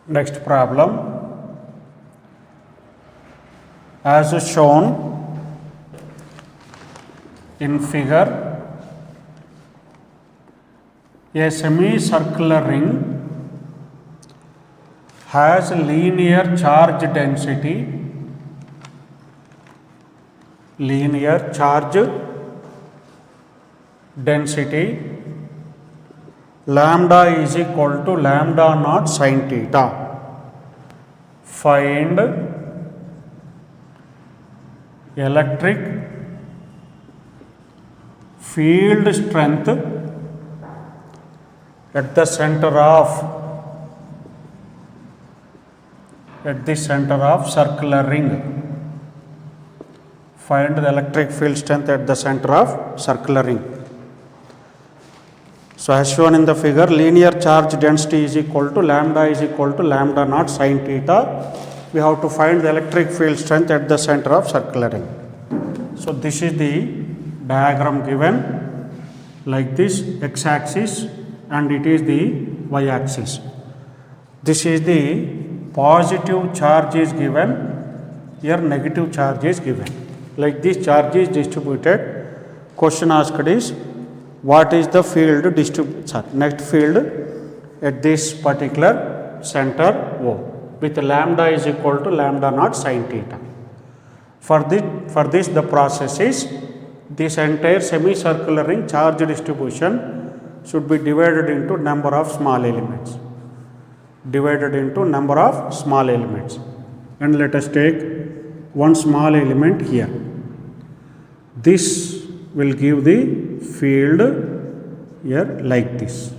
Next problem, as shown in figure, a semicircular ring has linear charge density lambda is equal to lambda naught sin theta. Find electric field strength at the center of circular ring. Find the electric field strength at the center of circular ring. So as shown in the figure, linear charge density is equal to lambda naught sin theta. We have to find the electric field strength at the center of circular ring. So this is the diagram given like this, x-axis, and it is the y-axis. This is the positive charge is given, here negative charge is given. Like this charge is distributed. Question asked is, what is the field net field at this particular center O with lambda is equal to lambda naught sin theta. For this the process is, this entire semicircular ring charge distribution should be divided into number of small elements. And let us take one small element here. This will give the field here like this,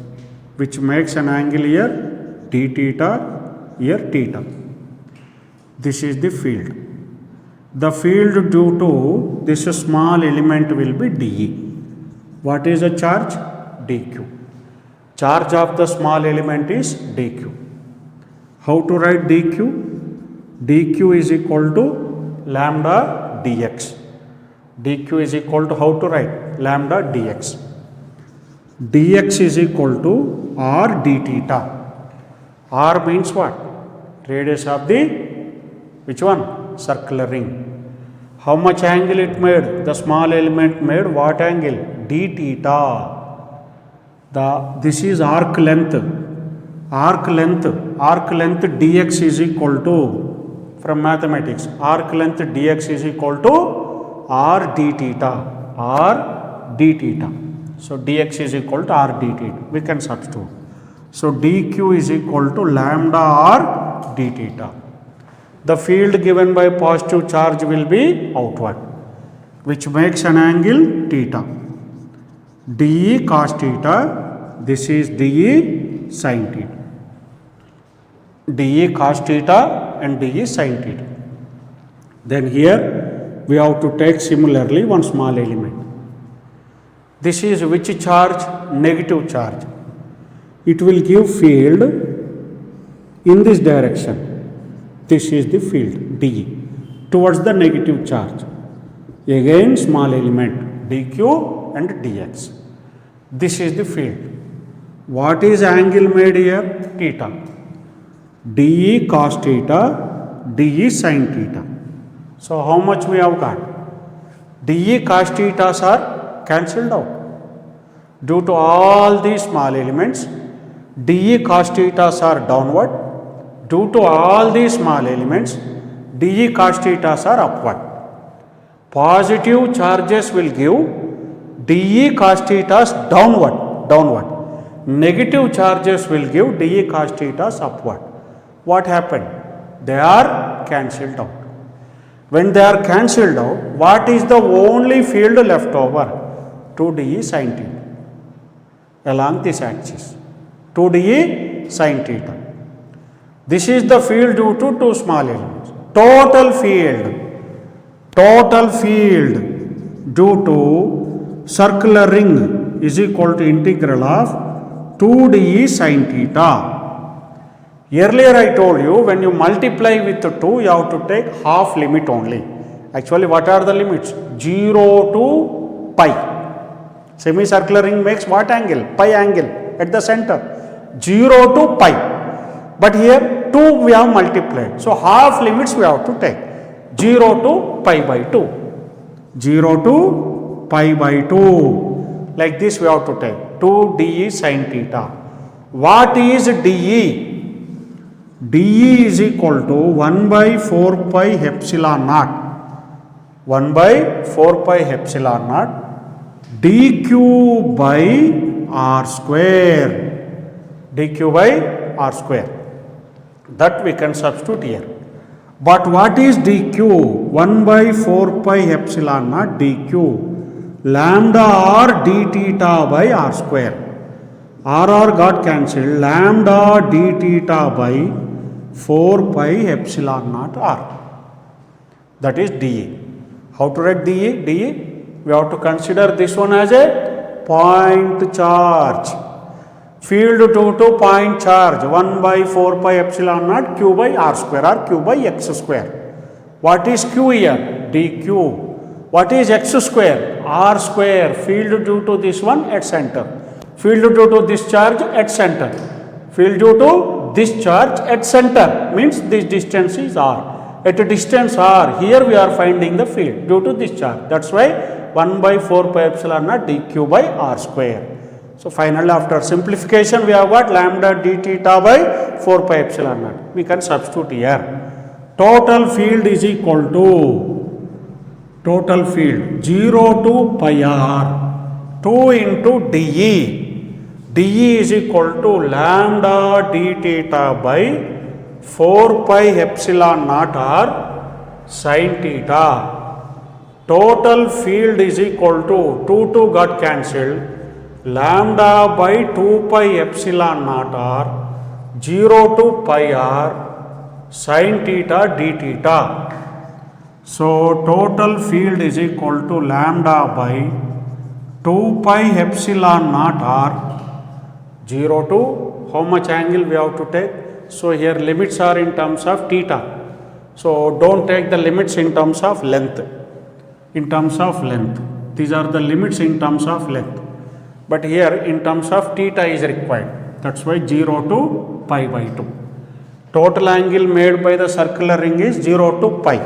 which makes an angle here d theta, here theta. This is the field. The field due to this small element will be dE. What is the charge? dq. Charge of the small element is dq. How to write dq? dq is equal to lambda dx. dq is equal to, how to write? Lambda dx. dx is equal to r d theta. R means what? Radius of the, which one? Circular ring. How much angle it made? The small element made what angle? d theta. This is arc length. Arc length dx is equal to, from mathematics, arc length dx is equal to r d theta. So dx is equal to r d theta. We can substitute. So dq is equal to lambda r d theta. The field given by positive charge will be outward, which makes an angle theta. dE cos theta, this is dE sin theta. dE cos theta and dE sin theta. Then here we have to take similarly one small element. This is which charge? Negative charge. It will give field in this direction. This is the field dE towards the negative charge. Again small element dq and dx. This is the field. What is angle made here? Theta. dE cos theta, dE sin theta. So how much we have got? dE cos thetas are cancelled out. Due to all these small elements, dE cos thetas are downward. Due to all these small elements, dE cos thetas are upward. Positive charges will give dE cos thetas downward. Negative charges will give dE cos thetas upward. What happened? They are cancelled out. When they are cancelled out, what is the only field left over? 2dE sin theta along this axis. 2dE sin theta. This is the field due to two small elements. Total field due to circular ring is equal to integral of 2dE sin theta. Earlier I told you, when you multiply with 2, you have to take half limit only. Actually, what are the limits? 0 to pi. Semicircular ring makes what angle? Pi angle at the center. 0 to pi. But here 2 we have multiplied. So half limits we have to take. 0 to pi by 2. 0 to pi by 2. Like this we have to take. 2 dE sin theta. What is dE? dE is equal to 1 by 4 pi epsilon naught. 1 by 4 pi epsilon naught dq by r square. dq by r square. That we can substitute here. But what is dq? 1 by 4 pi epsilon naught dq. Lambda r d theta by r square. r got cancelled. Lambda d theta by 4 pi epsilon naught r. That is dE. How to write dE? dE? We have to consider this one as a point charge. Field due to point charge 1 by 4 pi epsilon naught q by r square or q by x square. What is q here? dq. What is x square? r square. Field due to this one at center. Field due to this charge at center. Field due to this charge at center means this distance is r. At a distance r, here we are finding the field due to this charge. That's why 1 by 4 pi epsilon naught dq by r square. So finally after simplification we have got lambda d theta by 4 pi epsilon naught. We can substitute here. Total field is equal to total field 0 to pi r 2 into dE. dE is equal to lambda d theta by 4 pi epsilon naught r sin theta. Total field is equal to 2 got cancelled. Lambda by 2 pi epsilon naught r 0 to pi r sin theta d theta. So total field is equal to lambda by 2 pi epsilon naught r 0 to how much angle we have to take? So here limits are in terms of theta. So don't take the limits in terms of length. In terms of length. These are the limits in terms of length. But here in terms of theta is required. That's why 0 to pi by 2. Total angle made by the circular ring is 0 to pi.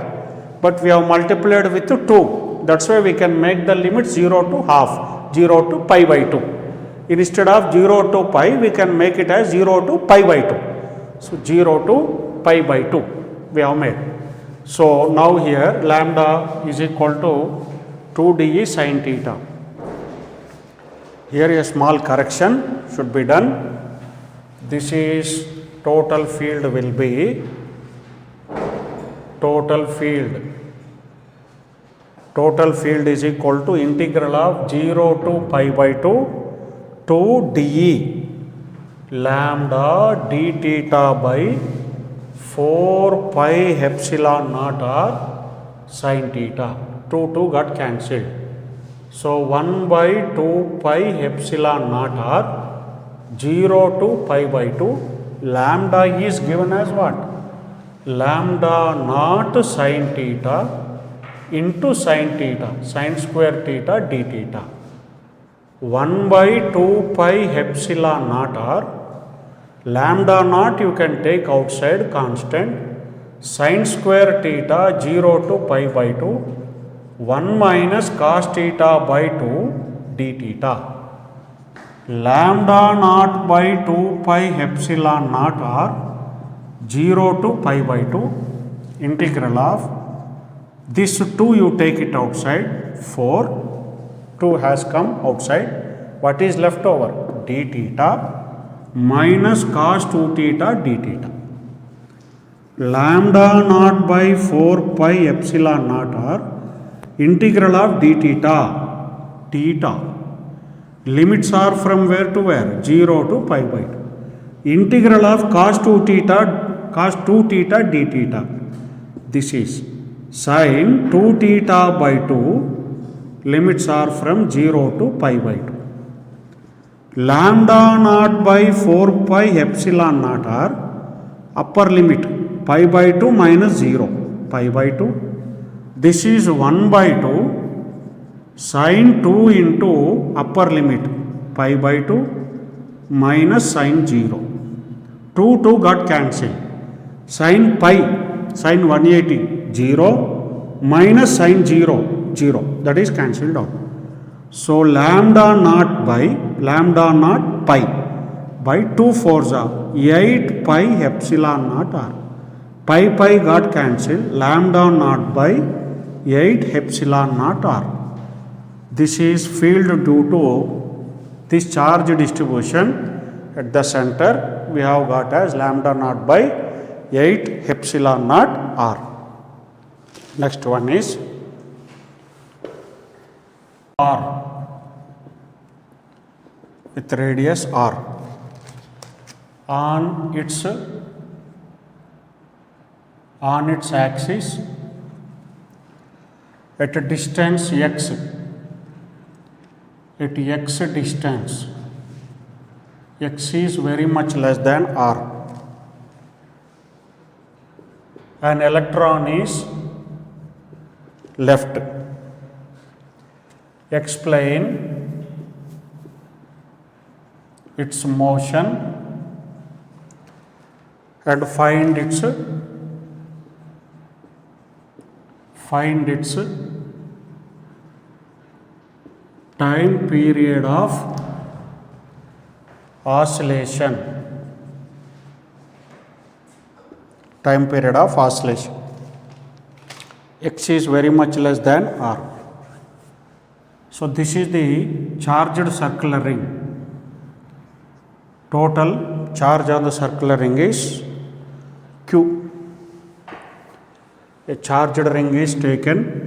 But we have multiplied with 2. That's why we can make the limit 0 to half. 0 to pi by 2. Instead of 0 to pi, we can make it as 0 to pi by 2. So 0 to pi by 2 we have made. So now here lambda is equal to 2 dE sin theta. Here a small correction should be done. This is total field will be total field. Total field is equal to integral of 0 to pi by 2 dE lambda d theta by 4 pi epsilon naught r sin theta. 2 got cancelled. So 1 by 2 pi epsilon naught r 0 to pi by 2 lambda is given as what? Lambda naught sin theta into sin theta, sin square theta d theta. 1 by 2 pi epsilon naught r lambda naught you can take outside constant, sin square theta 0 to pi by 2 1 minus cos theta by 2 d theta. Lambda naught by 2 pi epsilon naught r 0 to pi by 2 integral of this 2 you take it outside 4 2 has come outside. What is left over? D theta minus cos 2 theta d theta. Lambda naught by 4 pi epsilon naught r integral of d theta. Theta. Limits are from where to where? 0 to pi by 2. Integral of cos 2 theta d theta. This is sin 2 theta by 2. Limits are from 0 to pi by 2. Lambda naught by 4 pi epsilon naught r upper limit pi by 2 minus 0 pi by 2. This is 1 by 2 sin 2 into upper limit pi by 2 minus sin 0. 2 got cancelled. Sin pi, sin 180, 0, minus sin 0, 0. That is cancelled out. So lambda naught pi by 2 fours are 8 pi epsilon naught r. Pi got cancelled. Lambda naught by 8 epsilon naught r. This is field due to this charge distribution at the center. We have got as lambda naught by 8 epsilon naught r. Next one is r with radius r. On its axis at a distance x, at x distance, x is very much less than r. An electron is left. Explain its motion and find its time period of oscillation. Time period of oscillation. X is very much less than r. So this is the charged circular ring. Total charge on the circular ring is Q. A charged ring is taken.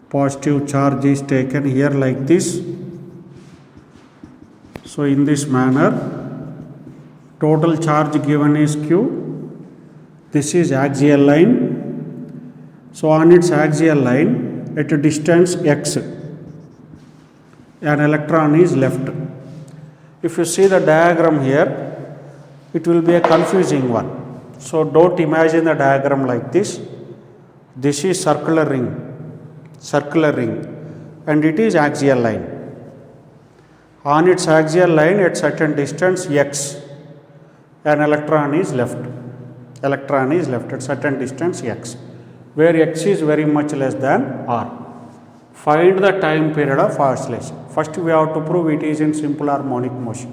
Positive charge is taken here like this. So in this manner, total charge given is Q. This is axial line. So on its axial line, at a distance x, an electron is left. If you see the diagram here, it will be a confusing one. So don't imagine the diagram like this. This is circular ring, and it is axial line. On its axial line at certain distance x, an electron is left. At certain distance x, where x is very much less than r. Find the time period of oscillation. First we have to prove it is in simple harmonic motion.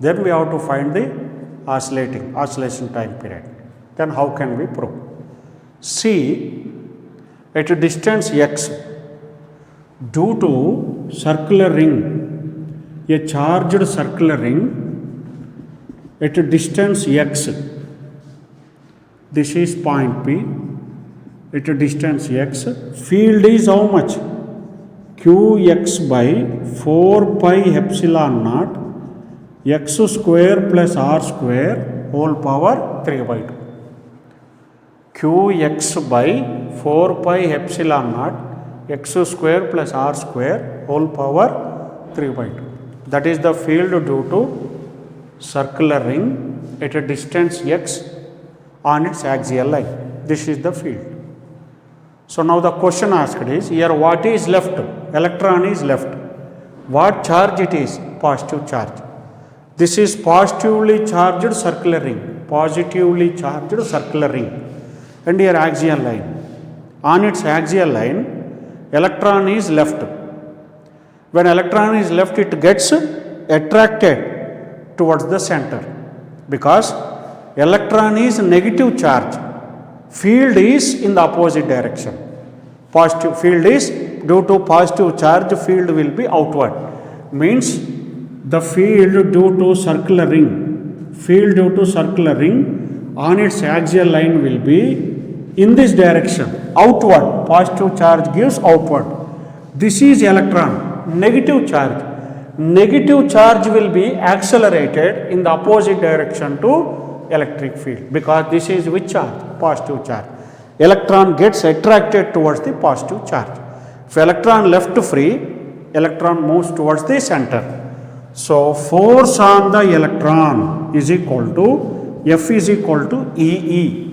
Then we have to find the oscillation time period. Then how can we prove? See, at a distance x, due to circular ring, a charged circular ring, at a distance x, this is point P, at a distance x, field is how much? Qx by 4 pi epsilon naught x square plus r square whole power 3 by 2. Qx by 4 pi epsilon naught x square plus r square whole power 3 by 2. That is the field due to circular ring at a distance x on its axial line. This is the field. So now the question asked is, here what is left? Electron is left. What charge it is? Positive charge. This is positively charged circular ring. And here axial line. On its axial line, electron is left. When electron is left, it gets attracted towards the center, because electron is negative charge. Field is in the opposite direction. Positive field is due to positive charge, field will be outward. Means the field due to circular ring on its axial line will be in this direction, outward. Positive charge gives outward. This is electron, negative charge. Negative charge will be accelerated in the opposite direction to electric field, because this is which charge? Positive charge. Electron gets attracted towards the positive charge. If electron left free, electron moves towards the center. So force on the electron is equal to F is equal to EE.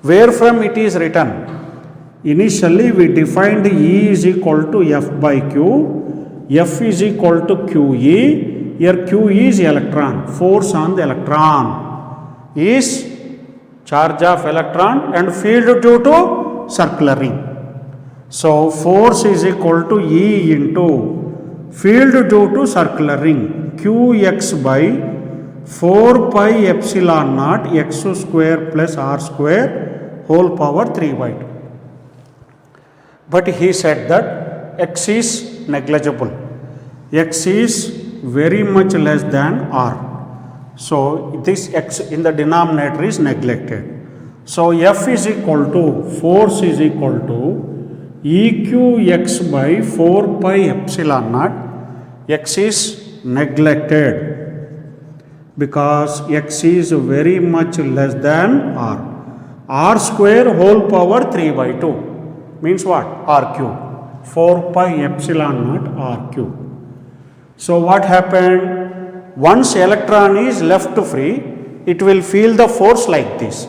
Where from it is written? Initially we defined E is equal to F by Q. F is equal to QE. Here QE is electron, force on the electron. is charge of electron and field due to circular ring. So force is equal to E into field due to circular ring Qx by 4 pi epsilon naught x square plus r square whole power 3 by 2. But he said that x is negligible. X is very much less than r. So this x in the denominator is neglected. So F is equal to force is equal to EQx by 4 pi epsilon naught. X is neglected because x is very much less than r. R square whole power 3 by 2 means what? R cube. 4 pi epsilon naught r cube. So what happened? Once electron is left free, it will feel the force like this.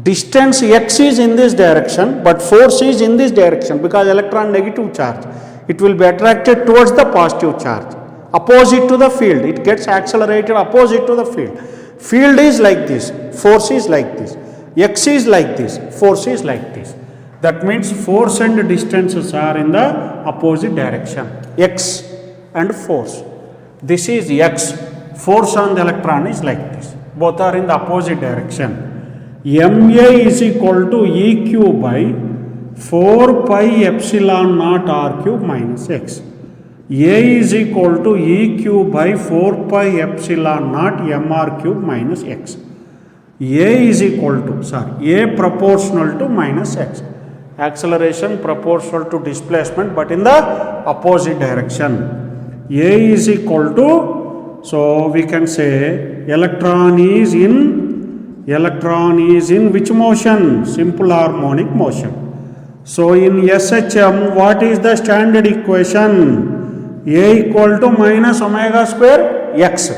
Distance x is in this direction, but force is in this direction because electron negative charge. It will be attracted towards the positive charge, opposite to the field. It gets accelerated opposite to the field. Field is like this, force is like this. X is like this, force is like this. That means force and distances are in the opposite direction. X and force. This is x. Force on the electron is like this. Both are in the opposite direction. Ma is equal to EQ by 4 pi epsilon naught r cube minus x. A is equal to EQ by 4 pi epsilon naught mr cube minus x. A is equal to, A proportional to minus x. Acceleration proportional to displacement but in the opposite direction. A is equal to, so we can say electron is in which motion? Simple harmonic motion. So in SHM, what is the standard equation? A equal to minus omega square x.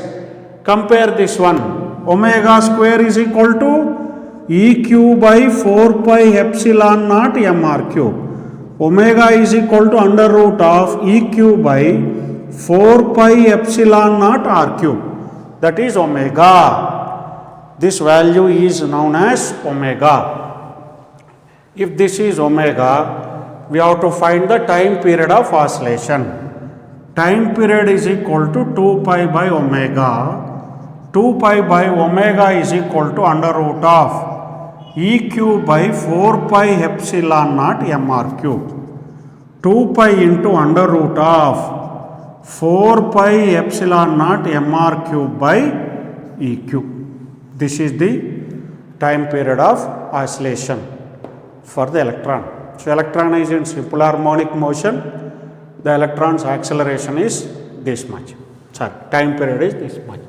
Compare this one. Omega square is equal to EQ by 4 pi epsilon naught mr cube. Omega is equal to under root of EQ by 4 pi epsilon naught r cube. That is omega. This value is known as omega. If this is omega, we have to find the time period of oscillation. Time period is equal to 2 pi by omega. 2 pi by omega is equal to under root of EQ by 4 pi epsilon naught mr cube. 2 pi into under root of 4 pi epsilon naught mr cube by EQ. This is the time period of oscillation for the electron. So electron is in simple harmonic motion. The electron's acceleration is this much. Time period is this much.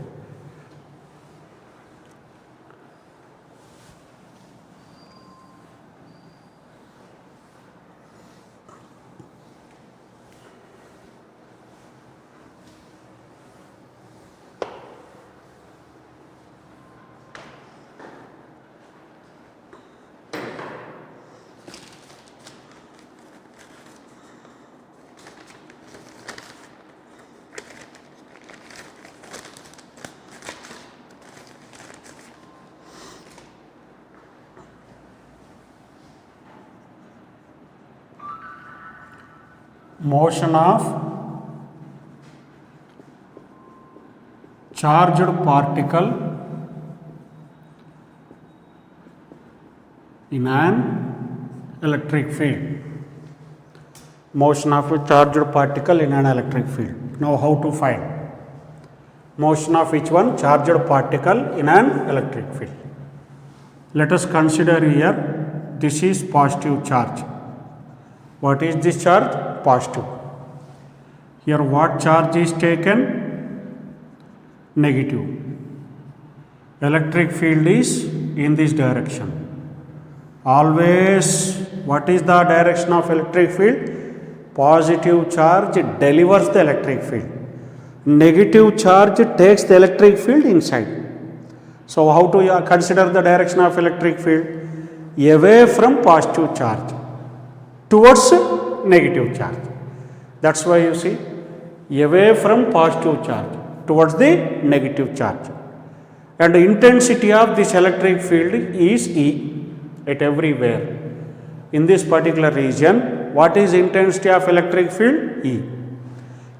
Motion of charged particle in an electric field. Motion of a charged particle in an electric field. Now how to find motion of each one charged particle in an electric field? Let us consider here this is positive charge. What is this charge? Positive. Here what charge is taken? Negative. Electric field is in this direction. Always, what is the direction of electric field? Positive charge delivers the electric field. Negative charge takes the electric field inside. So how to consider the direction of electric field? Away from positive charge towards negative charge. That's why you see away from positive charge towards the negative charge. and the intensity of this electric field is E at everywhere. In this particular region, what is intensity of electric field? E.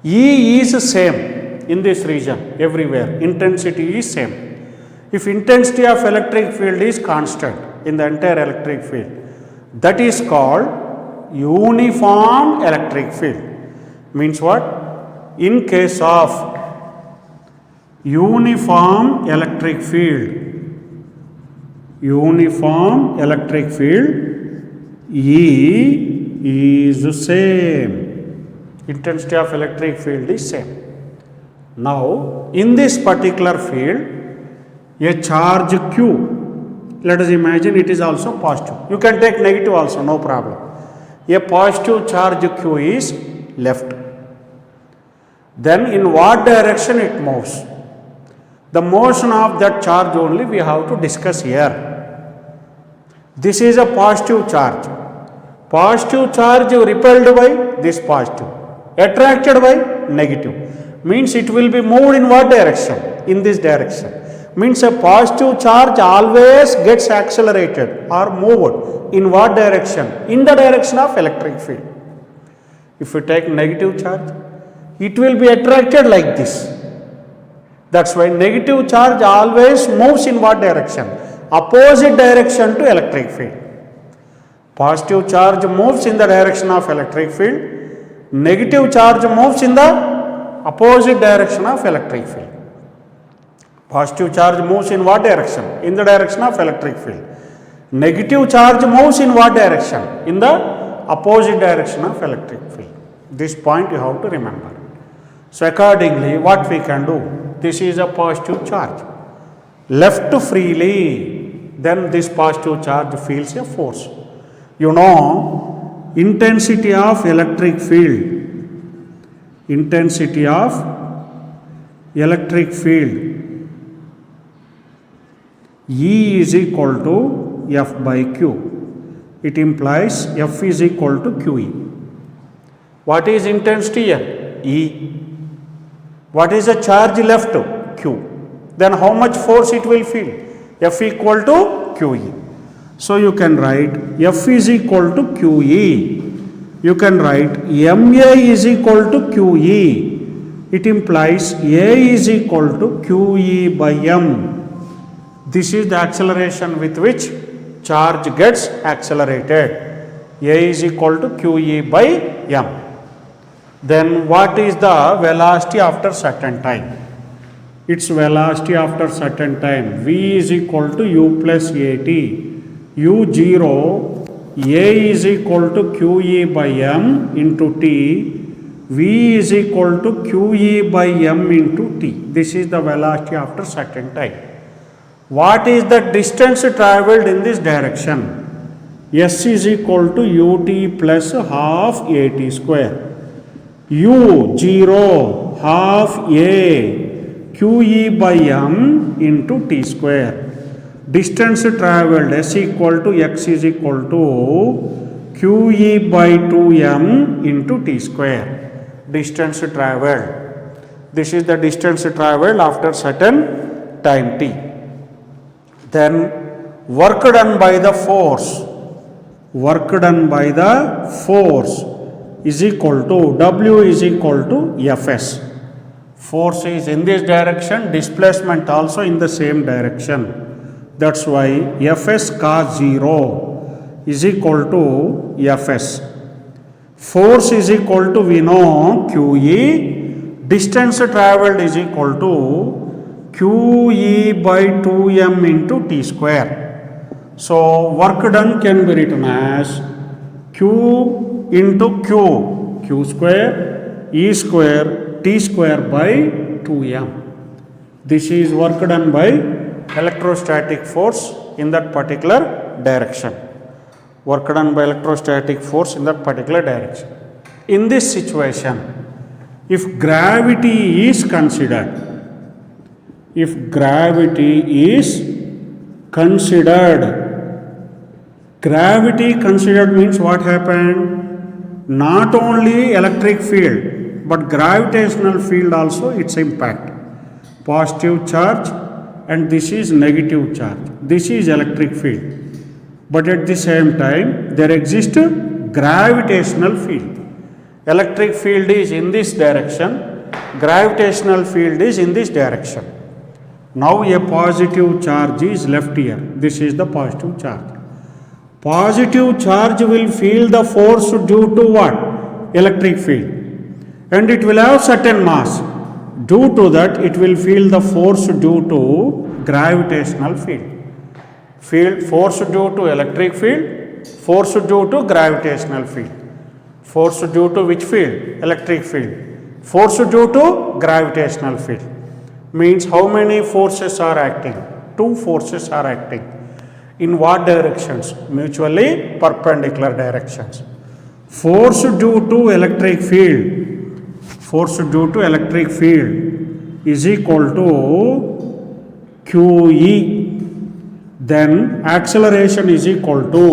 E is same in this region everywhere. Intensity is same. If intensity of electric field is constant in the entire electric field, that is called uniform electric field. Means what? In case of uniform electric field, E is same. Intensity of electric field is same. Now, in this particular field, a charge Q, let us imagine it is also positive. You can take negative also, no problem. A positive charge Q is left. Then in what direction it moves? The motion of that charge only we have to discuss here. This is a positive charge. Positive charge repelled by this positive, attracted by negative. Means it will be moved in what direction? In this direction. Means a positive charge always gets accelerated or moved in what direction? In the direction of electric field. If you take negative charge, it will be attracted like this. That's why negative charge always moves in what direction? Opposite direction to electric field. Positive charge moves in the direction of electric field. Negative charge moves in the opposite direction of electric field. Positive charge moves in what direction? In the direction of electric field. Negative charge moves in what direction? In the opposite direction of electric field. This point you have to remember. So accordingly, what we can do? This is a positive charge. Left freely, then this positive charge feels a force. You know, intensity of electric field, E is equal to F by Q. It implies F is equal to QE. What is intensity here? E. What is the charge left? Q. Then how much force it will feel? F equal to QE. So you can write F is equal to QE. You can write MA is equal to QE. It implies A is equal to QE by M. This is the acceleration with which charge gets accelerated. A is equal to QE by M. Then what is the velocity after certain time? Its velocity after certain time. V is equal to U plus AT. U0, A is equal to QE by M into T. V is equal to QE by M into T. This is the velocity after certain time. What is the distance travelled in this direction? S is equal to UT plus half AT square. U0 half A QE by M into T square. Distance travelled S equal to X is equal to QE by 2M into T square. Distance travelled. This is the distance travelled after certain time T. Then work done by the force. Work done by the force is equal to W is equal to Fs. Force is in this direction, displacement also in the same direction. That's why Fs cos 0 is equal to Fs. Force is equal to, we know, QE. Distance travelled is equal to QE by 2M into T square. So work done can be written as Q into Q square, E square, T square by 2M. This is work done by electrostatic force in that particular direction. Work done by electrostatic force in that particular direction. In this situation, if gravity is considered, gravity considered means what happened? Not only electric field, but gravitational field also its impact. Positive charge and this is negative charge. This is electric field. But at the same time, there exists gravitational field. Electric field is in this direction, gravitational field is in this direction. Now a positive charge is left here. This is the positive charge. Positive charge will feel the force due to what? Electric field. And it will have certain mass. Due to that, it will feel the force due to gravitational field. Force due to electric field, force due to gravitational field. Force due to which field? Electric field. Force due to gravitational field. Means how many forces are acting? Two forces are acting. In what directions? Mutually perpendicular directions. Force due to electric field. Force due to electric field is equal to QE. Then acceleration is equal to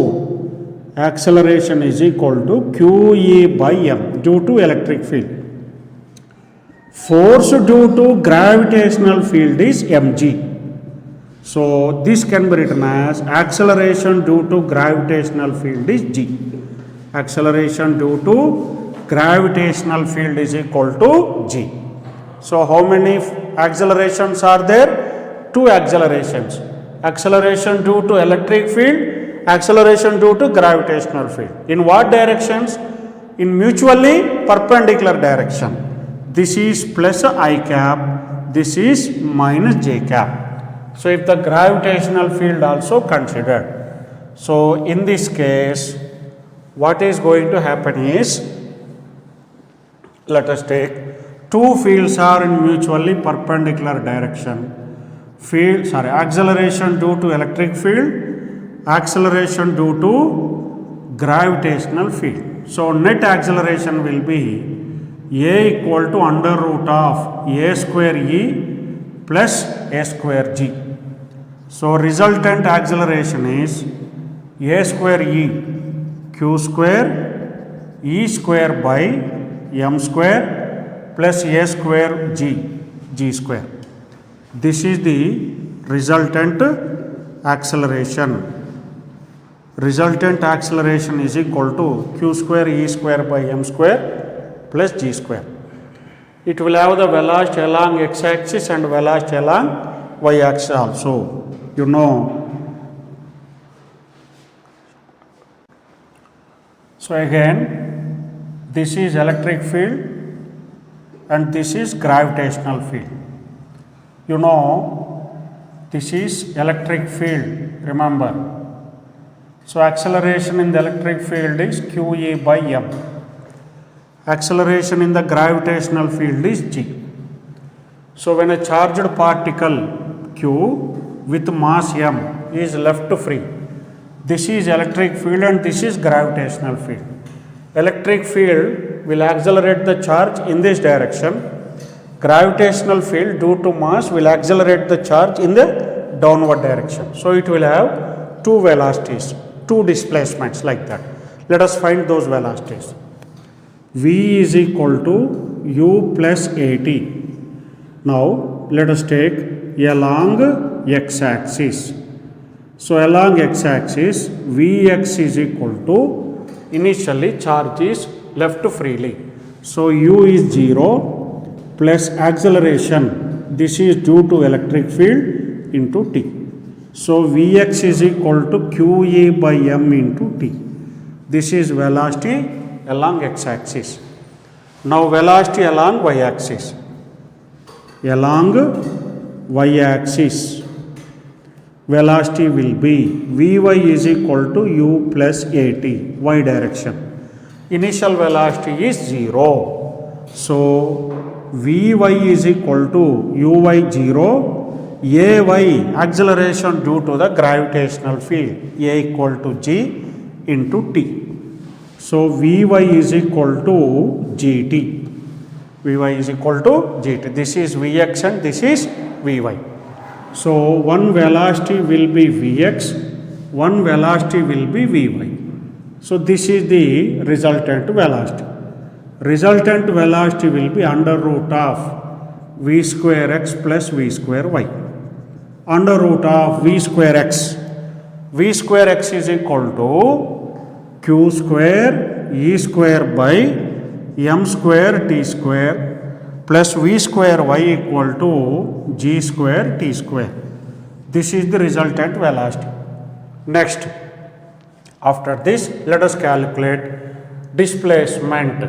QE by M due to electric field. Force due to gravitational field is mg. So this can be written as acceleration due to gravitational field is g. Acceleration due to gravitational field is equal to g. So how many accelerations are there? Two accelerations. Acceleration due to electric field, acceleration due to gravitational field. In what directions? In mutually perpendicular direction. This is plus I cap, this is minus j cap. So if the gravitational field also considered. So in this case, what is going to happen is, let us take two fields are in mutually perpendicular direction. Acceleration due to electric field, acceleration due to gravitational field. So net acceleration will be A equal to under root of A square E plus A square G. So resultant acceleration is A square E Q square E square by M square plus A square G square. This is the resultant acceleration. Resultant acceleration is equal to Q square E square by M square plus G square. It will have the velocity along x axis and velocity along y axis also. You know. So again, this is electric field and this is gravitational field. You know, this is electric field, remember. So acceleration in the electric field is QE by M. Acceleration in the gravitational field is G. So when a charged particle Q with mass M is left free, this is electric field and this is gravitational field. Electric field will accelerate the charge in this direction. Gravitational field due to mass will accelerate the charge in the downward direction. So it will have two velocities, two displacements like that. Let us find those velocities. V is equal to U plus AT. Now let us take along x axis. So along x axis, Vx is equal to, initially charge is left freely. So U is 0 plus acceleration, this is due to electric field into T. So Vx is equal to QE by M into T. This is velocity along x axis. Now velocity along y axis. Along y axis, velocity will be Vy is equal to U plus AT, y direction. Initial velocity is 0. So Vy is equal to Uy 0, Ay acceleration due to the gravitational field, A equal to G into T. So Vy is equal to Gt. Vy is equal to Gt. This is Vx and this is Vy. So one velocity will be Vx, one velocity will be Vy. So this is the resultant velocity. Resultant velocity will be under root of V square x plus V square y. under root of v square x. V square x is equal to q square e square by m square t square plus v square y equal to g square t square. This is the resultant velocity. Next, after this, let us calculate displacement.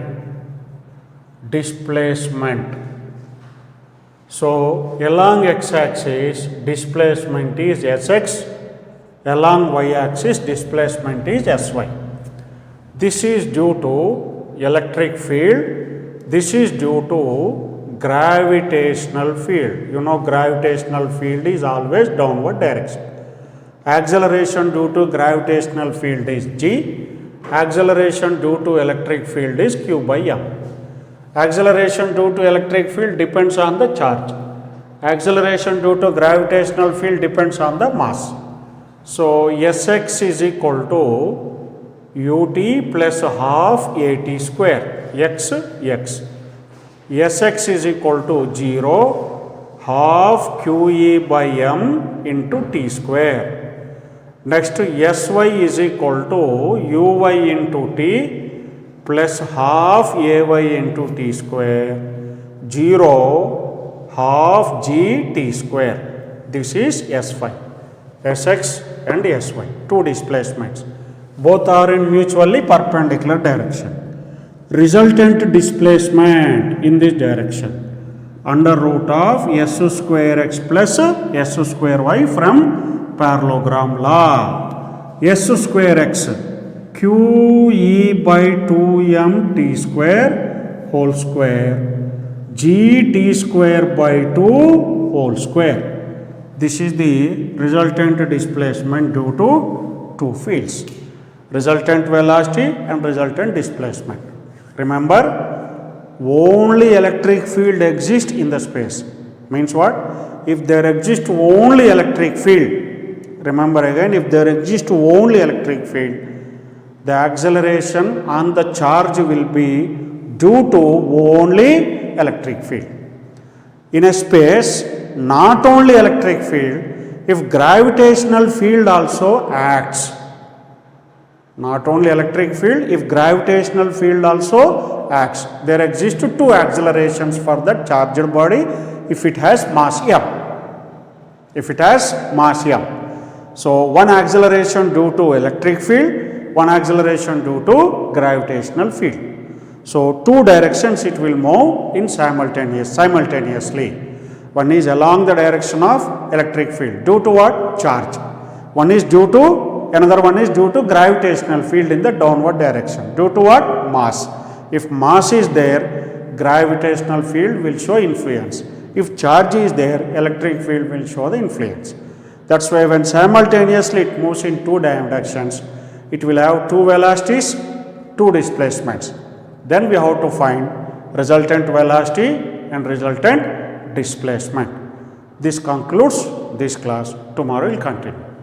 So, along x-axis, displacement is sx. Along y-axis, displacement is sy. This is due to electric field. This is due to gravitational field. You know, gravitational field is always downward direction. Acceleration due to gravitational field is g. Acceleration due to electric field is q by m. Acceleration due to electric field depends on the charge. Acceleration due to gravitational field depends on the mass. So, Sx is equal to ut plus half at square, x. Sx is equal to 0 half qe by m into t square. Next, Sy is equal to uy into t plus half ay into t square, 0 half g t square. This is S5, Sx and Sy, two displacements. Both are in mutually perpendicular direction. Resultant displacement in this direction under root of s square x plus s square y from parallelogram law. S square x q e by 2m t square whole square g t square by 2 whole square. This is the resultant displacement due to two fields, resultant velocity and resultant displacement. Remember, only electric field exists in the space. Means what? If there exists only electric field, remember again, if there exists only electric field, the acceleration on the charge will be due to only electric field. In a space, not only electric field, if gravitational field also acts. Not only electric field, if gravitational field also acts. There exist two accelerations for that charged body if it has mass m. So, one acceleration due to electric field, one acceleration due to gravitational field. So, two directions it will move in simultaneously. One is along the direction of electric field due to what? Charge. Another one is due to gravitational field in the downward direction. Due to what? Mass. If mass is there, gravitational field will show influence. If charge is there, electric field will show the influence. That's why when simultaneously it moves in two directions, it will have two velocities, two displacements. Then we have to find resultant velocity and resultant displacement. This concludes this class. Tomorrow we will continue.